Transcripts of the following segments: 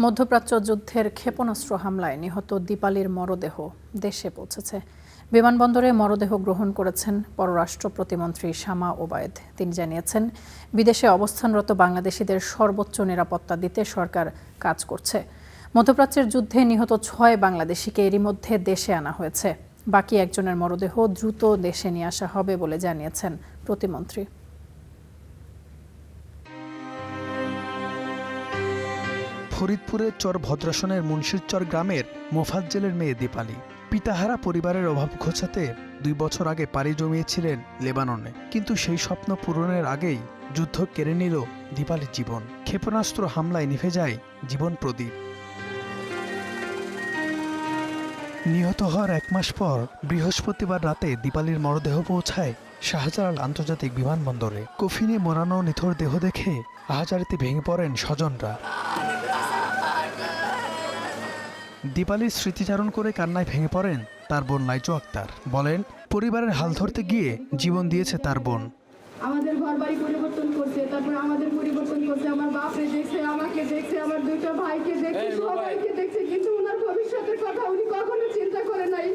মধ্যপ্রাচ্য যুদ্ধের ক্ষেপণাস্ত্র হামলায় নিহত দীপালির মরদেহ দেশে পৌঁছেছে। বিমানবন্দরে মরদেহ গ্রহণ করেছেন পররাষ্ট্র প্রতিমন্ত্রী শামা ওবায়েদ। তিনি জানিয়েছেন, বিদেশে অবস্থানরত বাংলাদেশিদের সর্বোচ্চ নিরাপত্তা দিতে সরকার কাজ করছে। মধ্যপ্রাচ্যের যুদ্ধে নিহত ৬ বাংলাদেশিকে এরই মধ্যে দেশে আনা হয়েছে। বাকি একজনের মরদেহ দ্রুত দেশে নিয়ে আসা হবে বলে জানিয়েছেন প্রতিমন্ত্রী। ফরিদপুরের চর ভদ্রাসনের মুন্সিরচর গ্রামের মোফাজ্জেলের মেয়ে দীপালি পিতাহারা পরিবারের অভাব ঘোচাতে ২ বছর আগে পাড়ি জমিয়েছিলেন লেবাননে, কিন্তু সেই স্বপ্ন পূরণের আগেই যুদ্ধ কেড়ে নিল দীপালির জীবন। ক্ষেপণাস্ত্র হামলায় নিভে যায় জীবন প্রদীপ। নিহত হওয়ার ১ মাস পর বৃহস্পতিবার রাতে দীপালির মরদেহ পৌঁছায় শাহজালাল আন্তর্জাতিক বিমানবন্দরে। কফিনে মোড়ানো নিথর দেহ দেখে আহাজারিতে ভেঙে পড়েন স্বজনরা। দীপালির স্মৃতিচারণ করে কান্নায় ভেঙে পড়েন তার বোন লাইজু আক্তার। বলেন, পরিবারের হাল ধরতে গিয়ে জীবন দিয়েছে তার বোন। আমাদের ঘরবাড়ি পরিবর্তন করছে, তারপর আমাদের পরিবর্তন করছে, আমার বাপরে দেখছে, আমাকে দেখছে, আমার 2টা ভাইকে দেখছে, সবাইকে দেখছে, কিন্তু ওনার ভবিষ্যতের কথা উনি কখনো চিন্তা করে নাই।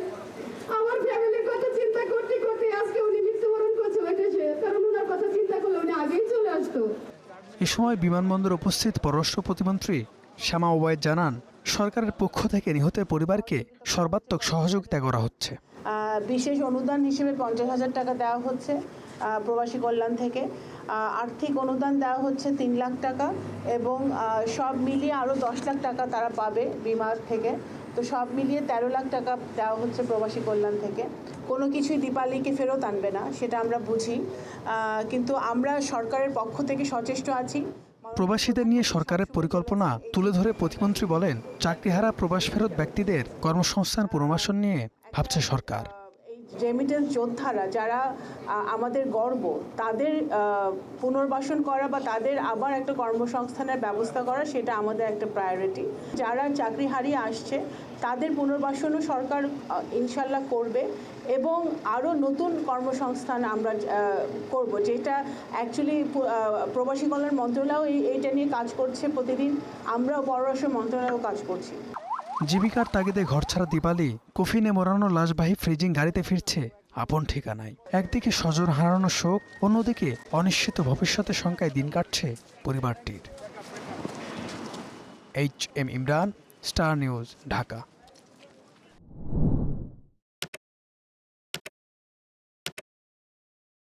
আমার ফ্যামিলির কথা চিন্তা করতে করতে আজকে উনি মৃত্যুবরণ করছে দেশে, কারণ ওনার কথা চিন্তা করলে উনি আগেই চলে আসতো। এ সময় বিমানবন্দরে উপস্থিত পররাষ্ট্র প্রতিমন্ত্রী শামা ওবায়েদ জানান, সরকারের পক্ষ থেকে নিহতের পরিবারকে সর্বাত্মক সহযোগিতা করা হচ্ছে। বিশেষ অনুদান হিসেবে 50,000 টাকা দেওয়া হচ্ছে প্রবাসী কল্যাণ থেকে। আর্থিক অনুদান দেওয়া হচ্ছে 3 লাখ টাকা এবং সব মিলিয়ে আরও 10 লাখ টাকা তারা পাবে বিমার থেকে। তো সব মিলিয়ে 13 লাখ টাকা দেওয়া হচ্ছে প্রবাসী কল্যাণ থেকে। কোনো কিছুই দীপালিকে ফেরত আনবে না, সেটা আমরা বুঝি, কিন্তু আমরা সরকারের পক্ষ থেকে সচেষ্ট আছি। প্রবাসীদের নিয়ে সরকারের পরিকল্পনা তুলে ধরে প্রতিমন্ত্রী বলেন, চাকরিহারা প্রবাস ফেরত ব্যক্তিদের কর্মসংস্থান পুনর্বাসন নিয়ে ভাবছে সরকার। রেমিটেন্স যোদ্ধারা যারা আমাদের গর্ব, তাদের পুনর্বাসন করা বা তাদের আবার একটা কর্মসংস্থানের ব্যবস্থা করা, সেটা আমাদের একটা প্রায়োরিটি। যারা চাকরি হারিয়ে আসছে তাদের পুনর্বাসনও সরকার ইনশাল্লাহ করবে এবং আরও নতুন কর্মসংস্থান আমরা করব, যেটা অ্যাকচুয়ালি প্রবাসী কল্যাণ মন্ত্রণালয় এইটা নিয়ে কাজ করছে প্রতিদিন। আমরাও পররাষ্ট্র মন্ত্রণালয়েও কাজ করছি। জীবিকার তাগিদে ঘরছাড়া দীপালি কফিনে মোড়ানো লাশবাহী ফ্রিজিং গাড়িতে ফিরছে আপন ঠিকানায়। একদিকে স্বজন হারানোর শোক, অন্যদিকে অনিশ্চিত ভবিষ্যতের শঙ্কায় দিন কাটছে পরিবারটির। HM Imran, star news, Dhaka.